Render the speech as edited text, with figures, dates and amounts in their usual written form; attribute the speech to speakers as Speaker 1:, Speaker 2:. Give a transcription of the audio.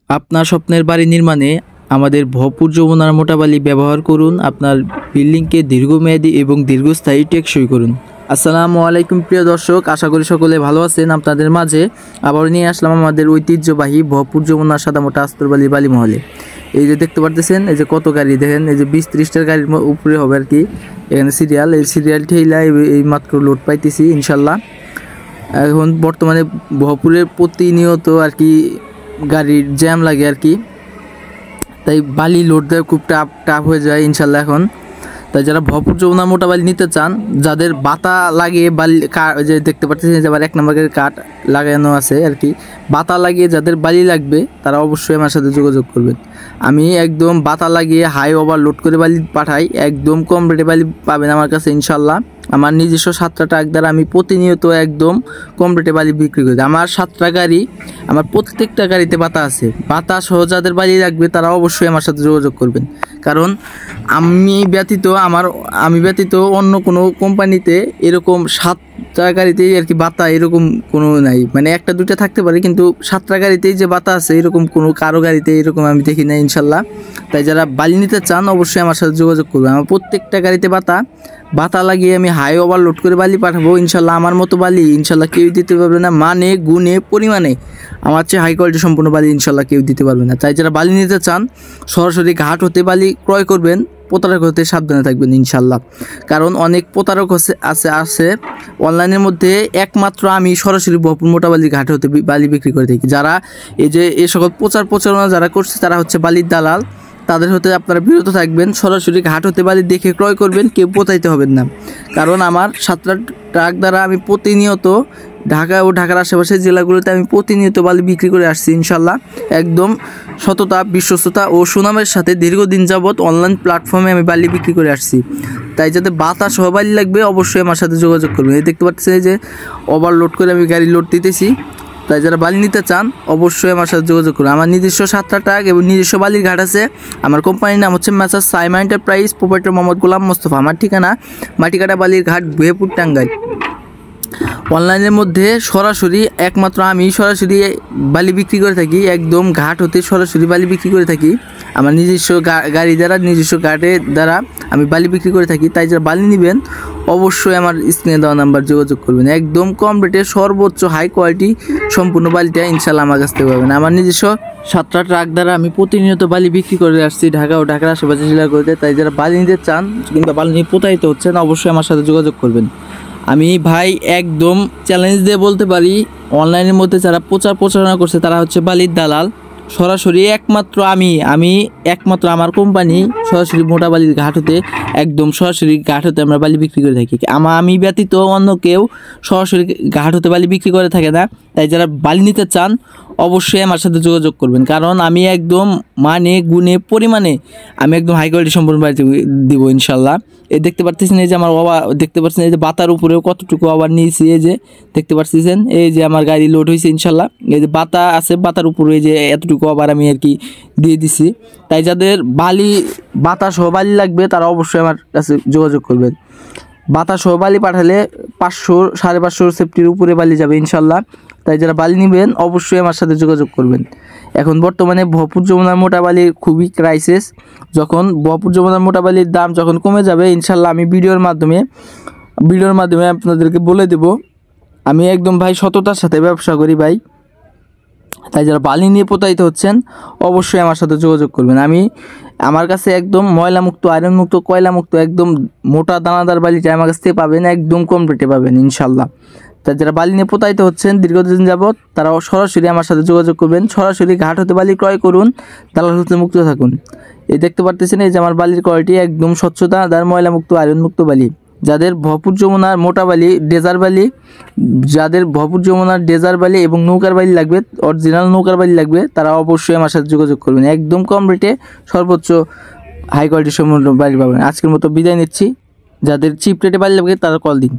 Speaker 1: আপনার স্বপ্নের বাড়ি নির্মাণে আমাদের ভরপুর যমুনার মোটা বালি ব্যবহার করুন। আপনার বিল্ডিংকে দীর্ঘমেয়াদী এবং দীর্ঘস্থায়ী টেকসই করুন। আসসালামু আলাইকুম প্রিয় দর্শক, আশা করি সকলে ভালো আছেন। আপনাদের মাঝে আবার নিয়ে আসলাম আমাদের ঐতিহ্যবাহী ভরপুর যমুনার সাদা মোটা আস্তরবালি বালি মহলে। এই যে দেখতে পারতেছেন, এই যে কত গাড়ি দেখেন, এই যে 20-30টার গাড়ির উপরে হবে আর কি। এখানে সিরিয়াল, এই সিরিয়াল ঠেলা এই মাত্র লোড পাইতেছি ইনশাল্লাহ। এখন বর্তমানে ভরপুরের প্রতিনিয়ত আর কি গাড়ির জ্যাম লাগে আর কি, তাই বালি লোড দেওয়া খুব টাফ হয়ে যায় ইনশাল্লাহ এখন। তাই যারা ভরপুর যমুনা মোটা বালি নিতে চান, যাদের বাতা লাগিয়ে বালি যে দেখতে পাচ্ছেন যে আবার 1 নম্বরের কাঠ লাগানো আছে আর কি, বাতা লাগিয়ে যাদের বালি লাগবে তারা অবশ্যই আমার সাথে যোগাযোগ করবেন। আমি একদম বাতা লাগিয়ে হাই ওভারলোড করে বালি পাঠাই, একদম কম রেটে বালি পাবেন আমার কাছে ইনশাল্লাহ। আমার নিজস্ব 7টা ট্রাক দ্বারা আমি প্রতিনিয়ত একদম কম রেটে বালি বিক্রি করি। আমার 7টা গাড়ি, আমার প্রত্যেকটা গাড়িতে বাতা আছে। বাতা সহ যাদের বালি লাগবে তারা অবশ্যই আমার সাথে যোগাযোগ করবেন, কারণ আমি ব্যতীত অন্য কোনো কোম্পানিতে এরকম 7টা গাড়িতেই আর কি বাতা এরকম কোনো নাই। মানে 1-2টা থাকতে পারে, কিন্তু 7টা গাড়িতেই যে বাতা আছে এরকম কোনো কারো গাড়িতে এরকম আমি দেখি না ইনশাল্লাহ। তাই যারা বালি নিতে চান অবশ্যই আমার সাথে যোগাযোগ করবেন। আমার প্রত্যেকটা গাড়িতে বাতা লাগিয়ে আমি হাই ওভারলোড করে বালি পাঠাবো ইনশাল্লাহ। আমার মতো বালি ইনশাল্লাহ কেউ দিতে পারবে না, মানে গুণে পরিমাণে আমার চেয়ে হাই কোয়ালিটি সম্পূর্ণ বালি ইনশাল্লাহ কেউ দিতে পারবে না। তাই যারা বালি নিতে চান সরাসরি ঘাট হতে বালি ক্রয় করবেন, প্রতারক হতে সাবধানে থাকবেন ইনশাল্লাহ। কারণ অনেক প্রতারক আছে অনলাইনের মধ্যে। একমাত্র আমি সরাসরি ভরপুর মোটা বালির ঘাট হতে বালি বিক্রি করে থাকি। যারা এই যে এই সকল প্রচারণা যারা করছে তারা হচ্ছে বালির দালাল, তাদের হতে আপনারা বিরত থাকবেন। সরাসরি ঘাট হতে বালি দেখে ক্রয় করবেন, কেউ প্রতারিত হবেন না। কারণ আমার 7টা ট্রাক দ্বারা আমি প্রতিনিয়ত ঢাকা ও ঢাকার আশেপাশের জেলাগুলোতে আমি প্রতিনিয়ত বালি বিক্রি করে আসছি ইনশাল্লাহ। একদম সততা, বিশ্বস্ততা ও সুনামের সাথে দীর্ঘদিন যাবৎ অনলাইন প্ল্যাটফর্মে আমি বালি বিক্রি করে আসছি। তাই যাতে বাতা সহ বালি লাগবে অবশ্যই আমার সাথে যোগাযোগ করবেন। এই দেখতে পাচ্ছেন যে ওভারলোড করে আমি গাড়ি লোড দিতেছি। তাই যারা বালি নিতে চান অবশ্যই আমার সাথে যোগাযোগ করুন। আমার নিজস্ব 7টা ট্রাক এবং নিজস্ব বালির ঘাট আছে। আমার কোম্পানির নাম হচ্ছে Messrs Saima enterprise, proprietor Mohammad Golam Mostafa. আমার ঠিকানা মাটিকাটা বালির ঘাট, গুহেপুর, টাঙ্গাইল। অনলাইনের মধ্যে সরাসরি একমাত্র আমি সরাসরি বালি বিক্রি করে থাকি, একদম ঘাট হতে সরাসরি বালি বিক্রি করে থাকি। আমার নিজস্ব গাড়ি দ্বারা, নিজস্ব ঘাটের দ্বারা আমি বালি বিক্রি করে থাকি। তাই যারা বালি নেবেন অবশ্যই আমার স্ক্রিনে দেওয়া নাম্বার যোগাযোগ করবেন। একদম কম রেটে সর্বোচ্চ হাই কোয়ালিটি সম্পূর্ণ বালিটা ইনশাল্লাহ আমার কাছ থেকে পাবেন। আমার নিজস্ব 7টা ট্রাক দ্বারা আমি প্রতিনিয়ত বালি বিক্রি করে আসছি ঢাকা ও ঢাকার আশেপাশে জেলাগুলোতে। তাই যারা বালি নিতে চান কিংবা বালি নিয়ে প্রতারিত হচ্ছেন অবশ্যই আমার সাথে যোগাযোগ করবেন। আমি ভাই একদম চ্যালেঞ্জ দিয়ে বলতে পারি, অনলাইনের মধ্যে যারা প্রচারণা করছে তারা হচ্ছে বালির দালাল। সরাসরি একমাত্র আমি একমাত্র আমার কোম্পানি সরাসরি মোটা বালির ঘাট হতে, একদম সরাসরি ঘাট হতে আমরা বালি বিক্রি করে থাকি। আমি ব্যতীত অন্য কেউ সরাসরি ঘাট হতে বালি বিক্রি করে থাকে না। তাই যারা বালি নিতে চান অবশ্যই আমার সাথে যোগাযোগ করবেন, কারণ আমি একদম মানে গুণে পরিমাণে আমি একদম হাই কোয়ালিটি সম্পূর্ণ বাড়িতে দিব ইনশাল্লাহ। এই দেখতে পাচ্ছেন এই যে আমার দেখতে পাচ্ছেন এই যে বাতার উপরেও কতটুকু আবার নিয়েছি, এই যে দেখতে পাচ্ছেন এই যে আমার গাড়ি লোড হয়েছে ইনশাল্লাহ। এই যে বাতা আছে, বাতার উপরে এই যে এতটুকু আবার আমি আর কি দিয়ে দিছি। তাই যাদের বাতা সহ বালি লাগবে তারা অবশ্যই আমার কাছে যোগাযোগ করবেন। বাতা সহ বালি পাঠালে 500-550 সেফটির উপরে বালি যাবে ইনশাল্লাহ। তাই যারা বালি নেবেন অবশ্যই আমার সাথে যোগাযোগ করবেন। এখন বর্তমানে ভরপুর যমুনার মোটা বালির খুবই ক্রাইসিস। যখন ভরপুর যমুনার মোটা বালির দাম যখন কমে যাবে ইনশাল্লাহ আমি ভিডিওর মাধ্যমে আপনাদেরকে বলে দেব। আমি একদম ভাই সততার সাথে ব্যবসা করি ভাই। তাই যারা বালি নিয়ে প্রতারিত হচ্ছেন অবশ্যই আমার সাথে যোগাযোগ করবেন। আমার কাছে একদম ময়লামুক্ত, আয়রনমুক্ত, কয়লামুক্ত একদম মোটা দানাদার বালিটা আমার কাছ থেকে পাবেন, একদম কম রেটে পাবেন ইনশাল্লাহ। তাই যারা বালি নিয়ে প্রতারিত হচ্ছেন দীর্ঘদিন যাবৎ তারা সরাসরি আমার সাথে যোগাযোগ করবেন। সরাসরি ঘাট হতে বালি ক্রয় করুন, দালাল হতে মুক্ত থাকুন। এই দেখতে পারতেছেন এই যে আমার বালির কোয়ালিটি একদম স্বচ্ছতা, দার ময়লামুক্ত, আয়রনমুক্ত বালি। যাদের ভরপুর যমুনার মোটা বালি, যাদের ভরপুর যমুনার ডেজার বালি এবং নৌকার বালি লাগবে, অরিজিনাল নৌকার বালি লাগবে, তারা অবশ্যই আমার সাথে যোগাযোগ করবেন। একদম কম রেটে সর্বোচ্চ হাই কোয়ালিটি সম্পূর্ণ বালি পাবেন। আজকের মতো বিদায় নিচ্ছি। যাদের চিপ রেটে বালি লাগবে তারা কল দিন।